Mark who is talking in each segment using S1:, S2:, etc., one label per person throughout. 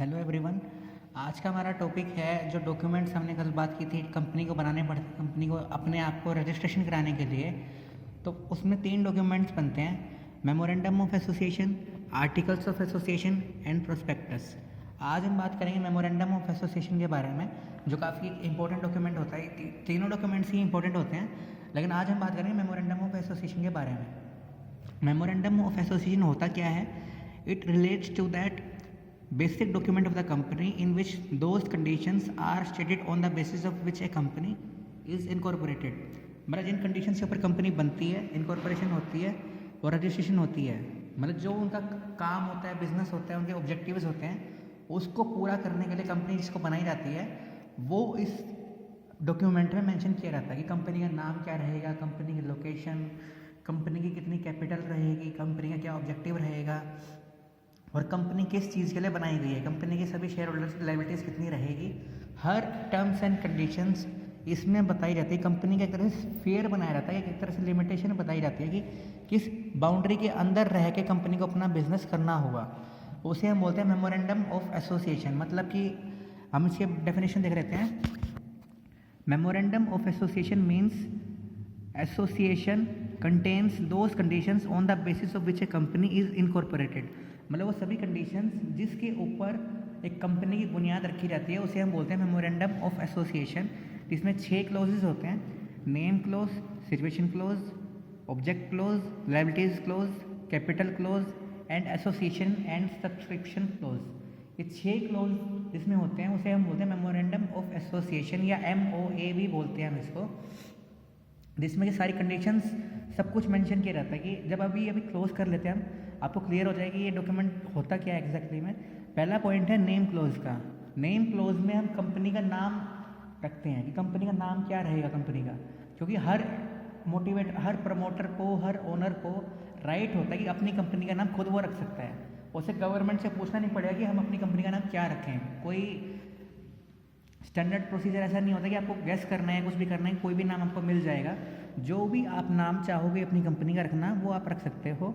S1: Hello everyone. आज का हमारा टॉपिक है जो डॉक्यूमेंट्स हमने कल बात की थी कंपनी को बनाने पड़ते हैं, कंपनी को अपने आप को रजिस्ट्रेशन कराने के लिए। तो उसमें 3 डॉक्यूमेंट्स बनते हैं: memorandum of association, articles of association and prospectus. आज हम बात करेंगे मेमोरेंडम ऑफ एसोसिएशन के बारे में, जो काफ़ी इंपॉर्टेंट डॉक्यूमेंट होता है। तीनों डॉक्यूमेंट्स ही इंपॉर्टेंट होते हैं, लेकिन आज हम बात करेंगे मेमोरेंडम ऑफ एसोसिएशन के बारे में। मेमोरेंडम ऑफ एसोसिएशन होता क्या है? It relates to that basic document of the company in which those conditions are stated on the basis of which a company is incorporated। मतलब जिन कंडीशन के ऊपर company बनती है, इनकॉर्पोरेशन होती है और रजिस्ट्रेशन होती है, मतलब जो उनका काम होता है, बिजनेस होता है, उनके ऑब्जेक्टिव्स होते हैं, उसको पूरा करने के लिए कंपनी जिसको बनाई जाती है वो इस डॉक्यूमेंट में मेंशन किया रहता है कि कंपनी का नाम क्या रहेगा, कंपनी की लोकेशन, कंपनी की कितनी कैपिटल रहेगी, कंपनी का क्या ऑब्जेक्टिव रहेगा और कंपनी किस चीज़ के लिए बनाई गई है, कंपनी के सभी शेयर होल्डर्स की लायबिलिटीज़ कितनी रहेगी। हर टर्म्स एंड कंडीशंस इसमें बताई जाती है। कंपनी का एक तरह से फेयर बनाया जाता है, एक तरह से लिमिटेशन बताई जाती है कि किस बाउंड्री के अंदर रह के कंपनी को अपना बिजनेस करना होगा। उसे हम बोलते हैं मेमोरेंडम ऑफ एसोसिएशन। मतलब कि हम इसके डेफिनेशन देख लेते हैं। Memorandum of association means association contains those conditions on the basis of which a company is incorporated. मतलब वो सभी कंडीशंस जिसके ऊपर एक कंपनी की बुनियाद रखी जाती है उसे हम बोलते हैं मेमोरेंडम ऑफ एसोसिएशन। इसमें 6 क्लोजेज होते हैं: name close, situation close, object close, liabilities close, capital close and association and subscription close. ये 6 क्लोज जिसमें होते हैं उसे हम बोलते हैं मेमोरेंडम ऑफ एसोसिएशन या MOA भी बोलते हैं हम इसको, जिसमें कि सारी कंडीशंस सब कुछ मेंशन किया रहता है। कि जब अभी क्लोज कर लेते हैं हम, आपको क्लियर हो जाएगी ये डॉक्यूमेंट होता क्या है एग्जैक्टली में। पहला पॉइंट है नेम क्लोज का। नेम क्लोज में हम कंपनी का नाम रखते हैं कि कंपनी का नाम क्या रहेगा कंपनी का, क्योंकि हर प्रमोटर को, हर ओनर को राइट होता है कि अपनी कंपनी का नाम खुद वो रख सकता है। उसे गवर्नमेंट से पूछना नहीं पड़ेगा कि हम अपनी कंपनी का नाम क्या रखें। कोई स्टैंडर्ड प्रोसीजर ऐसा नहीं होता कि आपको गेस करना है, कुछ भी करना है, कोई भी नाम आपको मिल जाएगा। जो भी आप नाम चाहोगे अपनी कंपनी का रखना वो आप रख सकते हो।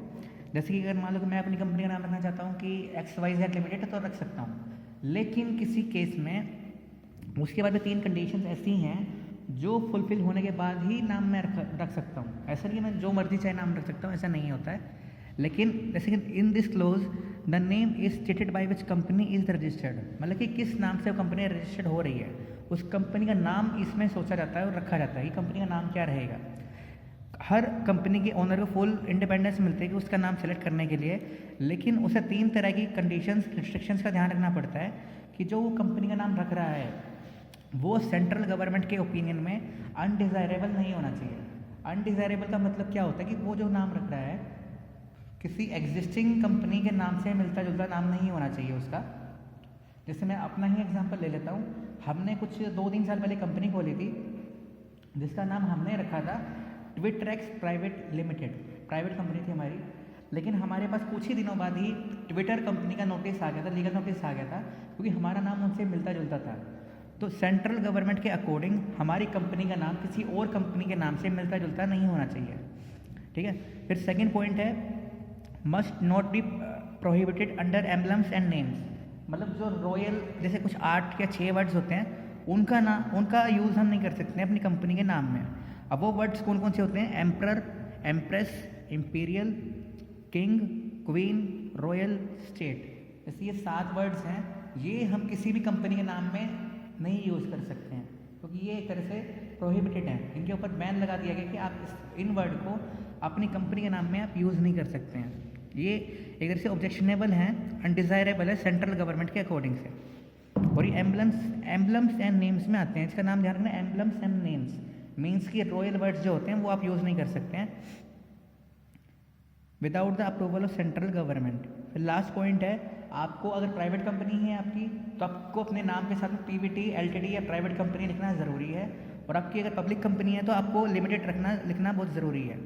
S1: जैसे कि अगर मान लो कि मैं अपनी कंपनी का नाम रखना चाहता हूँ कि XYZ लिमिटेड, तो रख सकता हूँ। लेकिन किसी केस में उसके बाद में 3 कंडीशंस ऐसी हैं जो फुलफिल होने के बाद ही नाम मैं रख सकता हूँ। ऐसा नहीं मैं जो मर्जी चाहे नाम रख सकता हूँ, ऐसा नहीं होता है। लेकिन जैसे कि in this close the name is stated by which company is registered. मतलब कि किस नाम से वो कंपनी रजिस्टर्ड हो रही है, उस कंपनी का नाम इसमें सोचा जाता है और रखा जाता है कि कंपनी का नाम क्या रहेगा। हर कंपनी के ओनर को फुल इंडिपेंडेंस मिलती है कि उसका नाम सेलेक्ट करने के लिए, लेकिन उसे 3 तरह की कंडीशंस, रिस्ट्रिक्शंस का ध्यान रखना पड़ता है कि जो वो कंपनी का नाम रख रहा है वो सेंट्रल गवर्नमेंट के ओपिनियन में अनडिज़ायरेबल नहीं होना चाहिए। अनडिज़ायरेबल का मतलब क्या होता है कि वो जो नाम रख रहा है किसी एग्जिस्टिंग कंपनी के नाम से मिलता जुलता नाम नहीं होना चाहिए उसका। जैसे मैं अपना ही एग्जांपल ले लेता हूँ। हमने कुछ 2-3 साल पहले कंपनी खोली थी जिसका नाम हमने रखा था ट्विटरएक्स प्राइवेट लिमिटेड। प्राइवेट कंपनी थी हमारी, लेकिन हमारे पास कुछ ही दिनों बाद ही ट्विटर कंपनी का नोटिस आ गया था, लीगल नोटिस आ गया था, क्योंकि हमारा नाम उनसे मिलता जुलता था। तो सेंट्रल गवर्नमेंट के अकॉर्डिंग हमारी कंपनी का नाम किसी और कंपनी के नाम से मिलता जुलता नहीं होना चाहिए। ठीक है। फिर सेकेंड पॉइंट है must not be prohibited under emblems and names. मतलब जो रॉयल जैसे कुछ 8 या 6 वर्ड्स होते हैं उनका यूज़ हम नहीं कर सकते अपनी कंपनी के नाम में। अब वो वर्ड्स कौन कौन से होते हैं? Emperor, empress, imperial, king, queen, royal, state. जैसे ये 7 वर्ड्स हैं, ये हम किसी भी कंपनी के नाम में नहीं यूज़ कर सकते हैं, क्योंकि ये एक तरह से प्रोहिबिटेड है। इनके ऊपर बैन लगा दिया गया कि आप इन वर्ड को अपनी कंपनी के नाम में आप यूज़ नहीं कर सकते हैं। ये एक तरह से ऑब्जेक्शनेबल हैं, अनडिज़ायरेबल है सेंट्रल गवर्नमेंट के अकॉर्डिंग से। और ये एम्बलम्स एंड नेम्स में आते हैं। इसका नाम ध्यान रखना, एम्बलम्स एंड नेम्स मीन्स कि रॉयल वर्ड्स जो होते हैं वो आप यूज़ नहीं कर सकते हैं without the approval of central government. फिर लास्ट पॉइंट है, आपको अगर प्राइवेट कंपनी है आपकी तो आपको अपने नाम के साथ में PVT, LTD या प्राइवेट कंपनी लिखना ज़रूरी है। और आपकी अगर पब्लिक कंपनी है तो आपको लिमिटेड लिखना बहुत ज़रूरी है।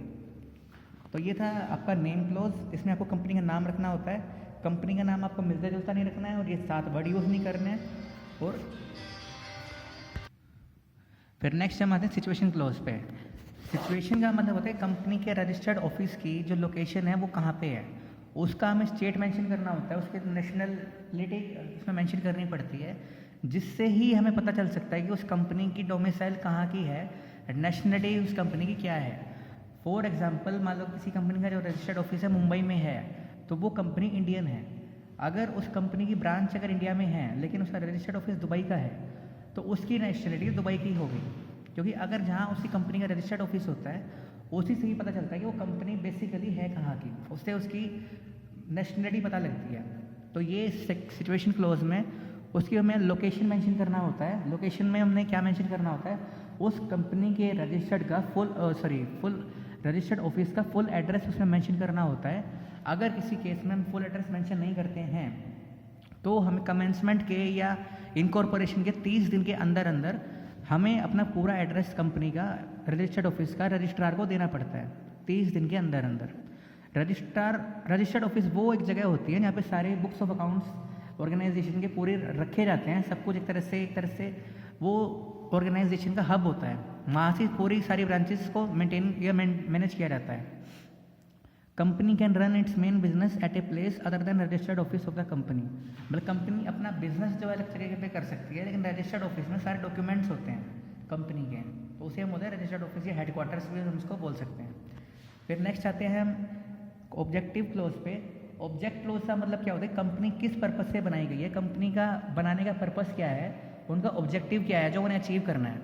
S1: तो ये था आपका नेम क्लोज, इसमें आपको कंपनी का नाम रखना होता है, कंपनी का नाम आपको मिलता जुलता नहीं रखना है और ये 7 वर्ड यूज़ नहीं करने हैं। और फिर नेक्स्ट हम आते हैं सिचुएशन क्लोज पे। सिचुएशन का मतलब होता है कंपनी के रजिस्टर्ड ऑफिस की जो लोकेशन है वो कहाँ पे है उसका हमें स्टेट मेंशन करना होता है, उसके नेशनलिटी उसमें मेंशन करनी पड़ती है, जिससे ही हमें पता चल सकता है कि उस कंपनी की डोमिसाइल कहाँ की है, नेशनलिटी उस कंपनी की क्या है। फॉर एग्जांपल मान लो किसी कंपनी का जो रजिस्टर्ड ऑफिस है मुंबई में है, तो वो कंपनी इंडियन है। अगर उस कंपनी की ब्रांच अगर इंडिया में है लेकिन उसका रजिस्टर्ड ऑफिस दुबई का है, तो उसकी नेशनलिटी दुबई की होगी, क्योंकि अगर जहाँ उसी कंपनी का रजिस्टर्ड ऑफिस होता है उसी से ही पता चलता है कि वो कंपनी बेसिकली है कहाँ की, उससे उसकी नेशनलिटी पता लगती है। तो ये सिचुएशन क्लोज में उसकी हमें लोकेशन मेंशन करना होता है। लोकेशन में हमने क्या मेंशन करना होता है, उस कंपनी के रजिस्टर्ड का फुल रजिस्टर्ड ऑफिस का फुल एड्रेस उसमें मेंशन करना होता है। अगर किसी केस में हम फुल एड्रेस मेंशन नहीं करते हैं तो हमें कमेंसमेंट के या इनकॉर्पोरेशन के 30 दिन के अंदर अंदर हमें अपना पूरा एड्रेस कंपनी का रजिस्टर्ड ऑफिस का रजिस्ट्रार को देना पड़ता है 30 दिन के अंदर अंदर। रजिस्टर्ड ऑफिस वो एक जगह होती है जहाँ पे सारे बुक्स ऑफ अकाउंट्स ऑर्गेनाइजेशन के पूरे रखे जाते हैं, सब कुछ एक तरह से वो ऑर्गेनाइजेशन का हब होता है। वहाँ से पूरी सारी ब्रांचेस को मेंटेन या मैनेज किया जाता है। Company can run it's main business at a place other than registered office of the company. मतलब कंपनी अपना बिजनेस जो है अलग जगह पे कर सकती है, लेकिन रजिस्टर्ड ऑफिस में सारे डॉक्यूमेंट्स होते हैं कंपनी के, तो उसे हम होता है रजिस्टर्ड ऑफिस या हेडक्वार्टर्स भी हम उसको बोल सकते हैं। फिर नेक्स्ट आते हैं हम ऑब्जेक्टिव क्लोज पे। ऑब्जेक्ट क्लोज का मतलब क्या होता है, कंपनी किस पर्पस से बनाई गई है, कंपनी का बनाने का पर्पस क्या है, उनका ऑब्जेक्टिव क्या है जो उन्हें अचीव करना है।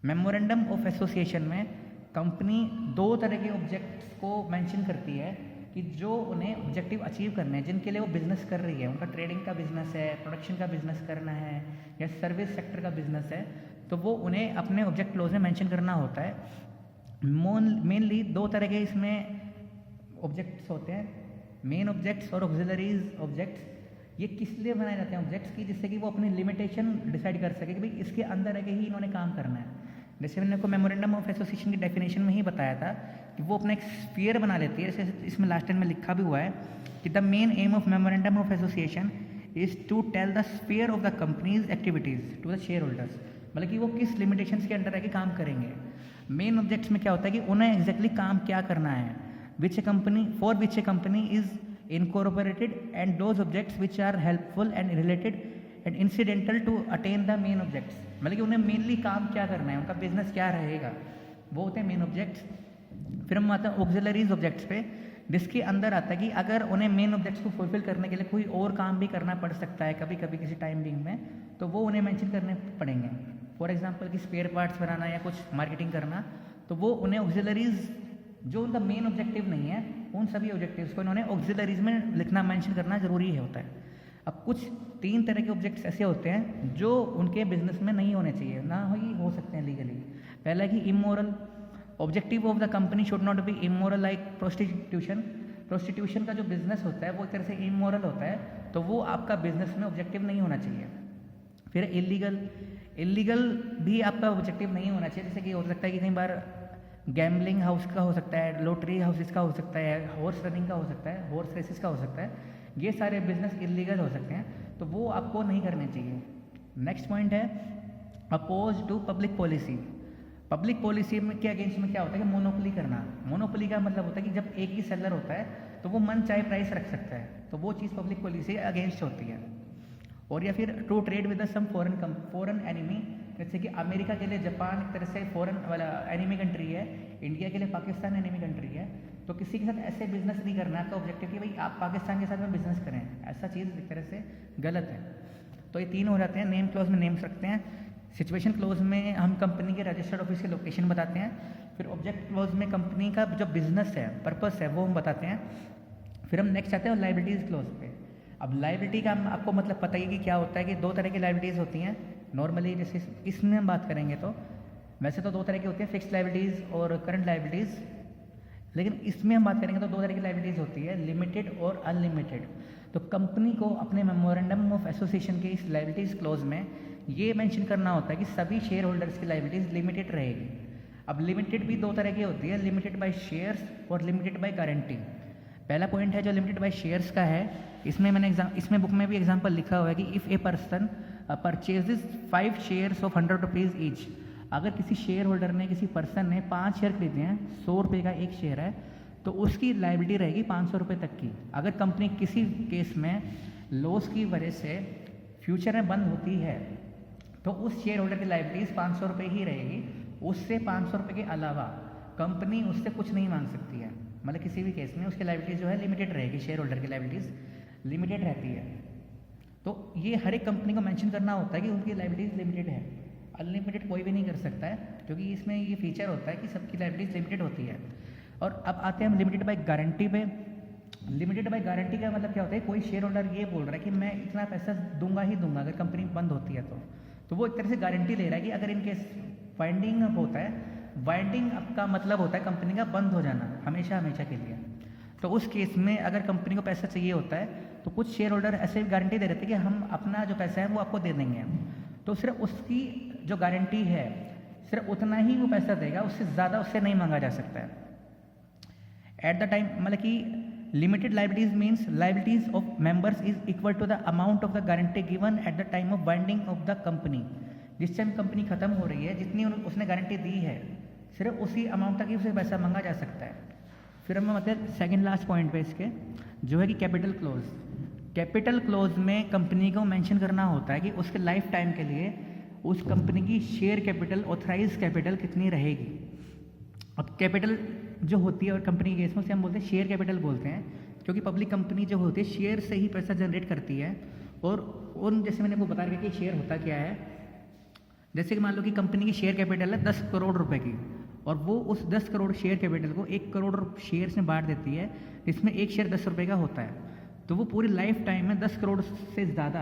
S1: मेमोरेंडम ऑफ एसोसिएशन में कंपनी 2 तरह के ऑब्जेक्ट्स को मेंशन करती है कि जो उन्हें ऑब्जेक्टिव अचीव करने हैं, जिनके लिए वो बिजनेस कर रही है। उनका ट्रेडिंग का बिजनेस है, प्रोडक्शन का बिजनेस करना है या सर्विस सेक्टर का बिजनेस है, तो वो उन्हें अपने ऑब्जेक्ट क्लोज में मेंशन करना होता है। मेनली 2 तरह के इसमें ऑब्जेक्ट्स होते हैं, मेन ऑब्जेक्ट्स और ऑक्सिलरीज ऑब्जेक्ट्स। ये किस लिए बनाए जाते हैं ऑब्जेक्ट्स की, जिससे कि वो अपनी लिमिटेशन डिसाइड कर सके कि भाई इसके अंदर रह के ही इन्होंने काम करना है। जैसे मैंने आपको मेमोरेंडम ऑफ एसोसिएशन की डेफिनेशन में ही बताया था कि वो अपना एक स्फीयर बना लेती है। जैसे इसमें लास्ट टाइम में लिखा भी हुआ है कि the main aim of memorandum of association is to tell the sphere of the company's activities to the shareholders. मतलब कि वो किस लिमिटेशंस के अंडर रह के काम करेंगे। मेन ऑब्जेक्ट्स में क्या होता है कि उन्हें एग्जैक्टली काम क्या करना है, which a company is incorporated and those objects which are helpful and related and incidental to attain the main objects। मतलब कि उन्हें मेनली काम क्या करना है, उनका बिजनेस क्या रहेगा, वो होते हैं मेन ऑब्जेक्ट्स। फिर हम आते हैं ऑक्सिलरीज ऑब्जेक्ट्स पे, जिसके अंदर आता है कि अगर उन्हें मेन ऑब्जेक्ट्स को फुलफिल करने के लिए कोई और काम भी करना पड़ सकता है कभी कभी किसी टाइम बिंग में, तो वो उन्हें मेंशन करने पड़ेंगे। फॉर एग्जांपल कि स्पेयर पार्ट्स बनाना या कुछ मार्केटिंग करना, तो वो उन्हें ऑक्सिलरीज जो उनका मेन ऑब्जेक्टिव नहीं है, उन सभी ऑब्जेक्टिव्स को इन्होंने ऑक्सिलरीज में लिखना मेंशन करना जरूरी है होता है। अब कुछ 3 तरह के ऑब्जेक्ट्स ऐसे होते हैं जो उनके बिजनेस में नहीं होने चाहिए, ना ही हो सकते हैं लीगली। पहला कि immoral, objective of the company should not be immoral like prostitution. Prostitution का जो बिजनेस होता है वो एक तरह से इमोरल होता है, तो वो आपका बिजनेस में ऑब्जेक्टिव नहीं होना चाहिए। फिर इलीगल भी आपका ऑब्जेक्टिव नहीं होना चाहिए। जैसे कि हो सकता है कि कई बार गैम्बलिंग हाउस का हो सकता है, लॉटरी हाउसेस का हो सकता है, हॉर्स रनिंग का हो सकता है, हॉर्स रेसेस का हो सकता है, ये सारे बिजनेस इलीगल हो सकते हैं, तो वो आपको नहीं करने चाहिए। नेक्स्ट पॉइंट है opposed to public policy. Public policy में के अगेंस्ट में क्या होता है कि मोनोपोली करना। मोनोपोली का मतलब होता है कि जब एक ही सेलर होता है तो वो मन चाहे प्राइस रख सकता है, तो वो चीज़ पब्लिक पॉलिसी अगेंस्ट होती है। और या फिर to trade with some foreign enemy, जैसे कि अमेरिका के लिए जापान एक तरह से फॉरेन वाला एनिमी कंट्री है, इंडिया के लिए पाकिस्तान एनिमी कंट्री है, तो किसी के साथ ऐसे बिजनेस नहीं करना है। आपका ऑब्जेक्टिव कि भाई आप पाकिस्तान के साथ में बिजनेस करें, ऐसा चीज़ एक तरह से गलत है। तो ये 3 हो जाते हैं। नेम क्लोज में नेम्स रखते हैं, सिचुएशन क्लोज में हम कंपनी के रजिस्टर्ड ऑफिस की लोकेशन बताते हैं, फिर ऑब्जेक्ट क्लोज में कंपनी का जो बिजनेस है, पर्पस है, वो हम बताते हैं। फिर हम नेक्स्ट आते हैं लाइबिलिटीज़ क्लोज पे। अब लाइबिलिटी का आपको मतलब पता ही कि क्या होता है कि 2 तरह की लाइबिलिटीज़ होती हैं नॉर्मली। जैसे इसमें हम बात करेंगे तो वैसे तो 2 तरह की होती है, फिक्स्ड लाइबिलिटीज़ और करंट लाइबिलिटीज़, लेकिन इसमें हम बात करेंगे तो 2 तरह की लाइबिलिटीज़ होती है, लिमिटेड और अनलिमिटेड। तो कंपनी को अपने मेमोरेंडम ऑफ एसोसिएशन के इस लाइबिलिटीज़ क्लोज में ये मेंशन करना होता है कि सभी शेयर होल्डर्स की लाइबिलिटीज़ लिमिटेड रहेगी। अब लिमिटेड भी 2 तरह की होती है, लिमिटेड बाय शेयर्स और लिमिटेड बाय गारंटी। पहला पॉइंट है जो लिमिटेड बाय शेयर्स का है, इसमें बुक में भी एग्जांपल लिखा हुआ है कि if a person purchases 5 shares of 100 rupees each. अगर किसी शेयर होल्डर ने, किसी पर्सन ने 5 शेयर खरीदे हैं, 100 रुपये का एक शेयर है, तो उसकी लायबिलिटी रहेगी 500 रुपये तक की। अगर कंपनी किसी केस में लॉस की वजह से फ्यूचर में बंद होती है तो उस शेयर होल्डर की लायबिलिटीज़ 500 रुपये ही रहेगी। उससे 500 रुपये के अलावा कंपनी उससे कुछ नहीं मांग सकती है। मतलब किसी भी केस में उसकी लायबिलिटीज़ जो है लिमिटेड रहेगी, शेयर होल्डर की लायबिलिटीज़ लिमिटेड रहती है। तो ये हर एक कंपनी को मेंशन करना होता है कि उनकी लायबिलिटीज़ लिमिटेड है। अनलिमिटेड कोई भी नहीं कर सकता है, क्योंकि इसमें ये फीचर होता है कि सबकी लायबिलिटीज़ लिमिटेड होती है। और अब आते हैं हम लिमिटेड बाय गारंटी पे। लिमिटेड बाय गारंटी का मतलब क्या होता है, कोई शेयर होल्डर ये बोल रहा है कि मैं इतना पैसा दूंगा ही दूंगा अगर कंपनी बंद होती है तो वो एक तरह से गारंटी ले रहा है कि अगर इनकेस वाइंडिंग अप होता है, वाइंडिंग अप का मतलब होता है कंपनी का बंद हो जाना हमेशा हमेशा के लिए। तो उस केस में अगर कंपनी को पैसा चाहिए होता है तो कुछ शेयर होल्डर ऐसे गारंटी दे रहे थे कि हम अपना जो पैसा है वो आपको दे देंगे। तो सिर्फ उसकी जो गारंटी है सिर्फ उतना ही वो पैसा देगा, उससे ज़्यादा उससे नहीं मांगा जा सकता है एट द टाइम। मतलब कि limited liabilities means liabilities of members is equal to the amount of the guarantee given at the time of binding of the company. जिस टाइम कंपनी खत्म हो रही है, जितनी उसने गारंटी दी है सिर्फ उसी अमाउंट तक ही उसे पैसा मांगा जा सकता है। फिर हम मतलब सेकंड लास्ट पॉइंट पे इसके जो है कि कैपिटल क्लोज। कैपिटल क्लोज में कंपनी को मेंशन करना होता है कि उसके लाइफ टाइम के लिए उस कंपनी की शेयर कैपिटल, ऑथराइज कैपिटल कितनी रहेगी। अब कैपिटल जो होती है और कंपनी के इसमें से हम बोलते हैं शेयर कैपिटल बोलते हैं, क्योंकि पब्लिक कंपनी जो होती है शेयर से ही पैसा जनरेट करती है। और उन जैसे मैंने आपको बता दिया कि शेयर होता क्या है, जैसे कि मान लो कि कंपनी की शेयर कैपिटल है 10 करोड़ रुपए की और वो उस 10 करोड़ शेयर कैपिटल को 1 करोड़ शेयर में बांट देती है, जिसमें एक शेयर 10 रुपये का होता है। तो वो पूरी लाइफ टाइम में 10 करोड़ से ज़्यादा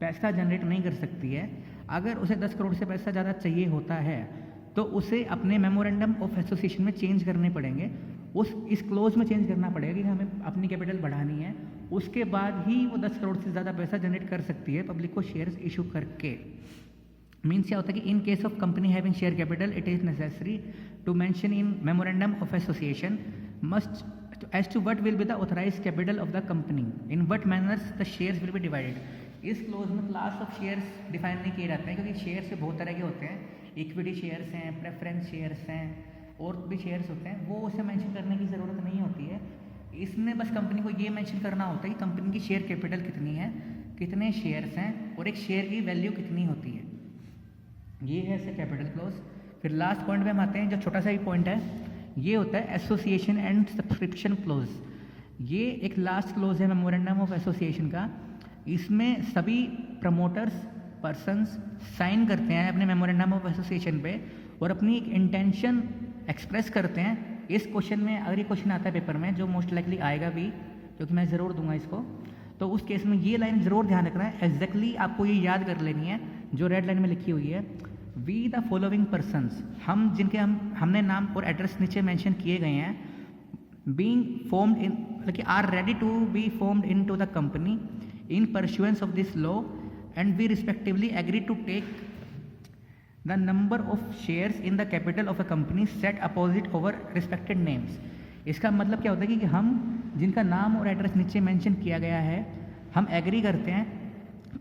S1: पैसा जनरेट नहीं कर सकती है। अगर उसे 10 करोड़ से पैसा ज़्यादा चाहिए होता है तो उसे अपने मेमोरेंडम ऑफ एसोसिएशन में चेंज करने पड़ेंगे, इस क्लोज में चेंज करना पड़ेगा कि हमें अपनी कैपिटल बढ़ानी है। उसके बाद ही वो 10 करोड़ से ज़्यादा पैसा जनरेट कर सकती है पब्लिक को शेयर्स इशू करके। मीन्स क्या होता है कि in case of company having share capital it is necessary to mention in memorandum of association must as to what will be the authorized capital of the company, in what manners the shares will be divided। इस close में class of shares define नहीं किए जाते हैं, क्योंकि shares से बहुत तरह के होते हैं, इक्विटी शेयर्स हैं, प्रेफरेंस शेयर्स हैं और भी शेयर्स होते हैं, वो उसे मेंशन करने की ज़रूरत नहीं होती है। इसमें बस कंपनी को ये मेंशन करना होता है कि कंपनी की शेयर कैपिटल कितनी है, कितने शेयर्स हैं और एक शेयर की वैल्यू कितनी होती है। ये है ऐसे कैपिटल क्लोज। फिर लास्ट पॉइंट पे हम आते हैं, जो छोटा सा ही पॉइंट है, ये होता है एसोसिएशन एंड सब्सक्रिप्शन क्लोज। ये एक लास्ट क्लोज है मेमोरेंडम ऑफ एसोसिएशन का। इसमें सभी प्रमोटर्स पर्सन्स साइन करते हैं अपने मेमोरेंडम ऑफ एसोसिएशन पे और अपनी एक इंटेंशन एक्सप्रेस करते हैं। इस क्वेश्चन में अगर ये क्वेश्चन आता है पेपर में, जो मोस्ट लाइकली आएगा भी, क्योंकि मैं ज़रूर दूंगा इसको, तो उस केस में ये लाइन ज़रूर ध्यान रखना है। एग्जैक्टली आपको ये याद कर लेनी है जो रेड लाइन में लिखी हुई है। वी द फॉलोइंग पर्सन्स, हम जिनके हमने नाम और एड्रेस नीचे मेंशन किए गए हैं, बीइंग फॉर्म्ड इन मतलब are ready to be formed in to the company in pursuance of this law and we respectively agree to take the number of shares in the capital of a company set opposite over respected names. इसका मतलब क्या होता है कि हम जिनका नाम और एड्रेस नीचे मेंशन किया गया है, हम एग्री करते हैं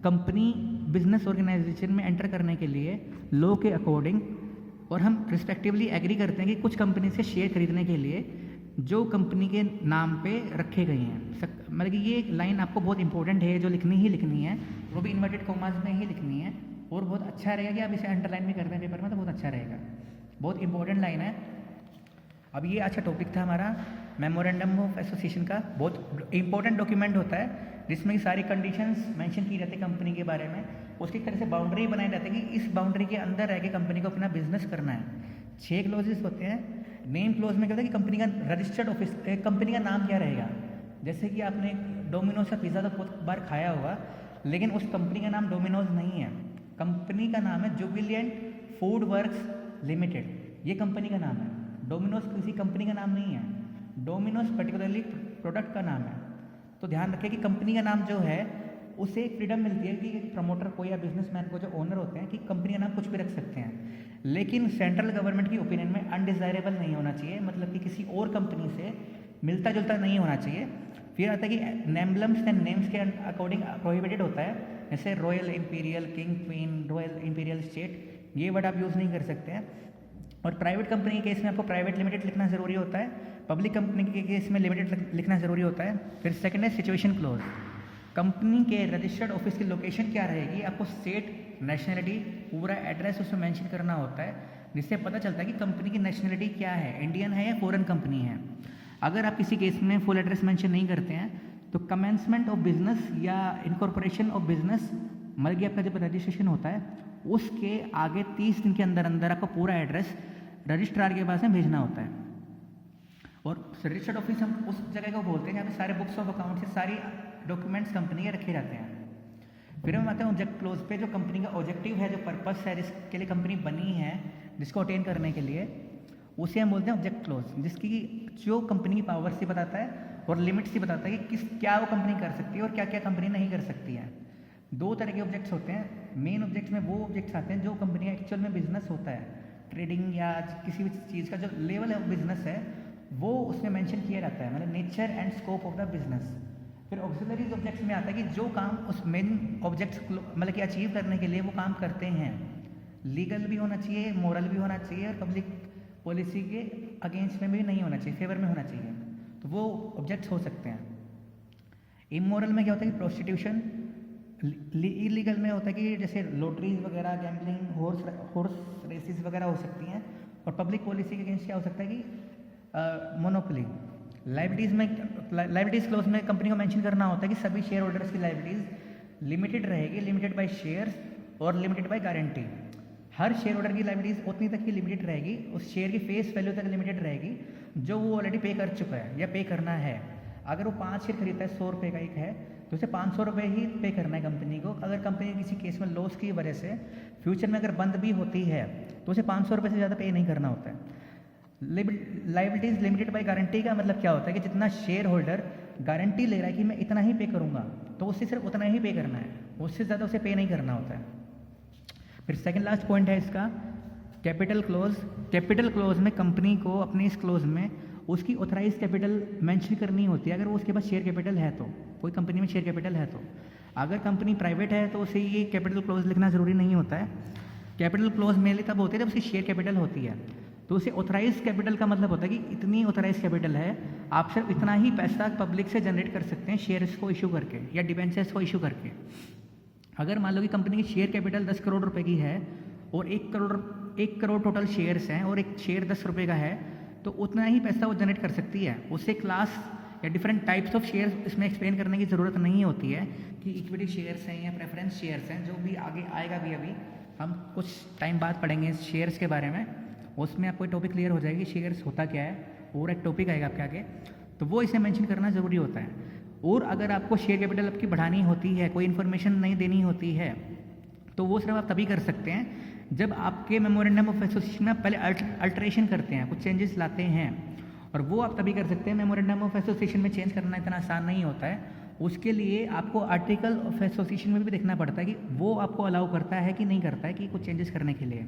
S1: कंपनी बिजनेस ऑर्गेनाइजेशन में एंटर करने के लिए लॉ के अकॉर्डिंग, और हम रिस्पेक्टिवली एग्री करते हैं कि कुछ कंपनी से शेयर खरीदने के लिए जो कंपनी के नाम पे रखे गए हैं। मतलब कि ये लाइन आपको बहुत इंपॉर्टेंट है, जो लिखनी ही लिखनी है, वो भी इन्वर्टेड कॉमास में ही लिखनी है। और बहुत अच्छा रहेगा कि आप इसे अंडरलाइन भी कर दें पेपर में, तो बहुत अच्छा रहेगा। बहुत इंपॉर्टेंट लाइन है। अब ये अच्छा टॉपिक था हमारा मेमोरेंडम ऑफ एसोसिएशन का। बहुत इंपॉर्टेंट डॉक्यूमेंट होता है जिसमें सारी कंडीशंस मेंशन की जाती है कंपनी के बारे में। उसकी तरह से बाउंड्री बनाई जाती है कि इस बाउंड्री के अंदर रह के कंपनी को अपना बिजनेस करना है। 6 क्लोजेस होते हैं। नेम क्लोज में क्या होता है कि कंपनी का रजिस्टर्ड ऑफिस, कंपनी का नाम क्या रहेगा। जैसे कि आपने डोमिनोज का पिज़्ज़ा तो बहुत बार खाया होगा, लेकिन उस कंपनी का नाम डोमिनोज नहीं है। कंपनी का नाम है जुबिलिएंट फूड वर्क्स लिमिटेड, ये कंपनी का नाम है। डोमिनोज किसी कंपनी का नाम नहीं है, डोमिनोज पर्टिकुलरली प्रोडक्ट का नाम है। तो ध्यान रखें कि कंपनी का नाम जो है उसे एक फ्रीडम मिलती है कि प्रमोटर को या बिजनेसमैन को, जो ओनर होते हैं, कि कंपनी का नाम कुछ भी रख सकते हैं, लेकिन सेंट्रल गवर्नमेंट की ओपिनियन में अनडिज़ायरेबल नहीं होना चाहिए, मतलब कि किसी और कंपनी से मिलता जुलता नहीं होना चाहिए। फिर आता है कि नेम्बलम्स एंड नेम्स के अकॉर्डिंग प्रोहिबिटेड होता है, जैसे royal imperial, king, queen, royal imperial state, ये वर्ड आप यूज़ नहीं कर सकते हैं। और प्राइवेट कंपनी के केस में आपको प्राइवेट लिमिटेड लिखना ज़रूरी होता है। पब्लिक कंपनी के केस में लिमिटेड लिखना ज़रूरी होता है। फिर सेकंड है सिचुएशन क्लोज, कंपनी के रजिस्टर्ड ऑफिस की लोकेशन क्या रहेगी, आपको स्टेट, नेशनलिटी, पूरा एड्रेस उसमें मेंशन करना होता है, जिससे पता चलता है कि कंपनी की नेशनलिटी क्या है, इंडियन है या फॉरेन कंपनी है। अगर आप किसी केस में फुल एड्रेस मेंशन नहीं करते हैं तो कमेंसमेंट ऑफ बिजनेस या इनकॉर्पोरेशन ऑफ बिजनेस, मतलब कि आपका जब रजिस्ट्रेशन होता है उसके आगे 30 दिन के अंदर अंदर आपको पूरा एड्रेस रजिस्ट्रार के पास में भेजना होता है। और रजिस्टर्ड ऑफिस हम उस जगह को बोलते हैं जहाँ पे सारे बुक्स ऑफ अकाउंट से सारी डॉक्यूमेंट्स कंपनी के रखे जाते हैं। फिर हम आते हैं ऑब्जेक्ट क्लोज पे, जो कंपनी का ऑब्जेक्टिव है, जो पर्पस है जिसके लिए कंपनी बनी है, जिसको अटेन करने के लिए, उसे हम बोलते हैं ऑब्जेक्ट क्लोज, जिसकी जो कंपनी की पावर से बताता है और लिमिट से बताता है कि क्या वो कंपनी कर सकती है और क्या क्या कंपनी नहीं कर सकती है। दो तरह के ऑब्जेक्ट्स होते हैं। मेन ऑब्जेक्ट्स में वो ऑब्जेक्ट्स आते हैं जो कंपनी का एक्चुअल में बिजनेस होता है, ट्रेडिंग या किसी भी चीज़ का जो लेवल ऑफ बिजनेस है वो उसमें मेंशन किया जाता है, मतलब nature and scope of the business. फिर ऑक्सिलरीज ऑब्जेक्ट्स में आता है कि जो काम उस मेन ऑब्जेक्ट्स मतलब कि अचीव करने के लिए वो काम करते हैं, लीगल भी होना चाहिए, मॉरल भी होना चाहिए और पब्लिक पॉलिसी के अगेंस्ट में भी नहीं होना चाहिए, फेवर में होना चाहिए, तो वो ऑब्जेक्ट्स हो सकते हैं। इमोरल में क्या होता है कि प्रोस्टिट्यूशन, इलीगल में होता है कि जैसे लॉटरीज वगैरह, गैम्बलिंग, हॉर्स रेसेस वगैरह हो सकती हैं। और पब्लिक पॉलिसी के अगेंस्ट क्या हो सकता है कि मोनोपोली। लाइबिलिटीज क्लोज में कंपनी को मेंशन करना होता है कि सभी शेयर होल्डर्स की लाइबिलिटीज लिमिटेड रहेगी, लिमिटेड बाय शेयर्स और limited by guarantee. Her share holder की लाइबिलिटीज उतनी तक की लिमिटेड रहेगी, उस शेयर की फेस वैल्यू तक लिमिटेड रहेगी जो वो ऑलरेडी पे कर चुका है या पे करना है। अगर वो 5 शेयर खरीदता है, 100 रुपये का एक है, तो उसे 500 रुपये ही पे करना है कंपनी को। अगर कंपनी किसी केस में लॉस की वजह से फ्यूचर में अगर बंद भी होती है तो उसे 500 रुपये से ज़्यादा पे नहीं करना होता है। लाइबिलिटीज लिमिटेड बाय गारंटी का मतलब क्या होता है कि जितना शेयर होल्डर गारंटी ले रहा है कि मैं इतना ही पे करूंगा, तो उससे सिर्फ उतना ही पे करना है, उससे ज़्यादा उसे पे नहीं करना होता है। फिर सेकंड लास्ट पॉइंट है इसका कैपिटल क्लोज। कैपिटल क्लोज में कंपनी को अपनी इस क्लोज में उसकी ऑथराइज कैपिटल मेंशन करनी होती है, अगर वो उसके पास शेयर कैपिटल है तो, कोई कंपनी में शेयर कैपिटल है तो। अगर कंपनी प्राइवेट है तो उसे ये कैपिटल क्लोज लिखना ज़रूरी नहीं होता है। कैपिटल क्लोज मेनली तब होती है जब उसकी शेयर कैपिटल होती है, तो उसे ऑथराइज कैपिटल का मतलब होता है कि इतनी ऑथराइज कैपिटल है, आप सिर्फ इतना ही पैसा पब्लिक से जनरेट कर सकते हैं शेयर्स को इशू करके या डिबेंचर्स को इशू करके। अगर मान लो कि कंपनी की शेयर कैपिटल 10 करोड़ रुपए की है और 1 करोड़ टोटल शेयर्स हैं और एक शेयर 10 रुपये का है, तो उतना ही पैसा वो जनरेट कर सकती है। उससे क्लास या डिफरेंट टाइप्स ऑफ शेयर्स इसमें एक्सप्लेन करने की ज़रूरत नहीं होती है कि इक्विटी शेयर्स हैं या प्रेफरेंस शेयर्स हैं, जो भी आगे आएगा भी, अभी हम कुछ टाइम बाद पढ़ेंगे शेयर्स के बारे में, उसमें आपको टॉपिक क्लियर हो जाएगी शेयर्स होता क्या है, और एक टॉपिक आएगा आपके आगे, तो वो इसे मेंशन करना ज़रूरी होता है। और अगर आपको शेयर कैपिटल आपकी बढ़ानी होती है, कोई इन्फॉर्मेशन नहीं देनी होती है, तो वो सिर्फ आप तभी कर सकते हैं जब आपके मेमोरेंडम ऑफ एसोसिएशन में पहले अल्टरेशन करते हैं, कुछ चेंजेस लाते हैं, और वो आप तभी कर सकते हैं। मेमोरेंडम ऑफ एसोसिएशन में चेंज करना इतना आसान नहीं होता है, उसके लिए आपको आर्टिकल ऑफ एसोसिएशन में भी देखना पड़ता है कि वो आपको अलाउ करता है कि नहीं करता है कि कुछ चेंजेस करने के लिए।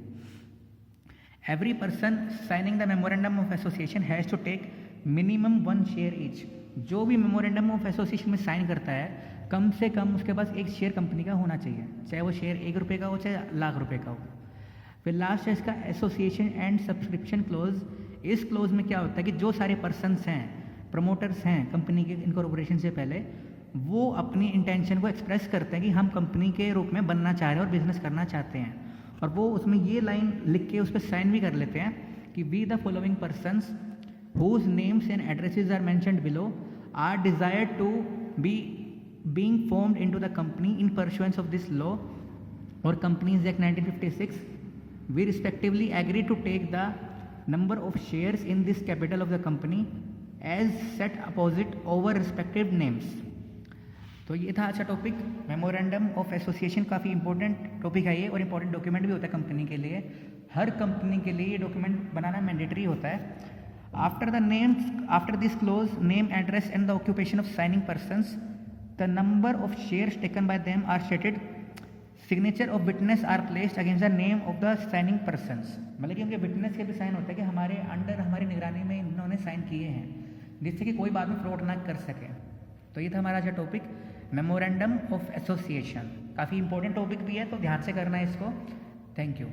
S1: Every person signing the memorandum of association has to take minimum 1 share each. जो भी मेमोरेंडम ऑफ एसोसिएशन में साइन करता है, कम से कम उसके पास एक शेयर कंपनी का होना चाहिए, चाहे वो शेयर 1 रुपये का हो चाहे लाख रुपये का हो। फिर लास्ट है इसका एसोसिएशन एंड सब्सक्रिप्शन क्लोज। इस क्लोज में क्या होता है कि जो सारे पर्सन्स हैं, प्रमोटर्स हैं कंपनी के इनकॉर्पोरेशन से पहले, वो अपनी इंटेंशन को एक्सप्रेस करते हैं कि हम कंपनी के रूप में बनना चाह रहे हैं और बिजनेस करना चाहते हैं, और वो उसमें ये लाइन लिख के उस पर साइन भी कर लेते हैं कि we the following persons whose names and addresses are mentioned below are desired to be being formed into the company in pursuance of this law or Companies Act 1956. We respectively agree to take the number of shares in this capital of the company as set opposite over respective names. तो ये था अच्छा topic memorandum of association. काफ़ी important topic है ये, और important document भी होता है कंपनी के लिए। हर कंपनी के लिए ये डॉक्यूमेंट बनाना मैंडेटरी होता है। After this clause, name, address and the occupation of signing persons, the number of shares taken by them are stated, signature of witness are placed against the name of the signing persons। मतलब कि उनके witness के भी sign होता है कि हमारे under, हमारी निगरानी में इन्होंने साइन किए हैं, जिससे कि कोई बाद में फ्रॉड ना कर सके। तो ये था हमारा अच्छा टॉपिक मेमोरेंडम ऑफ एसोसिएशन। काफ़ी इंपॉर्टेंट टॉपिक भी है, तो ध्यान से करना है इसको। Thank you.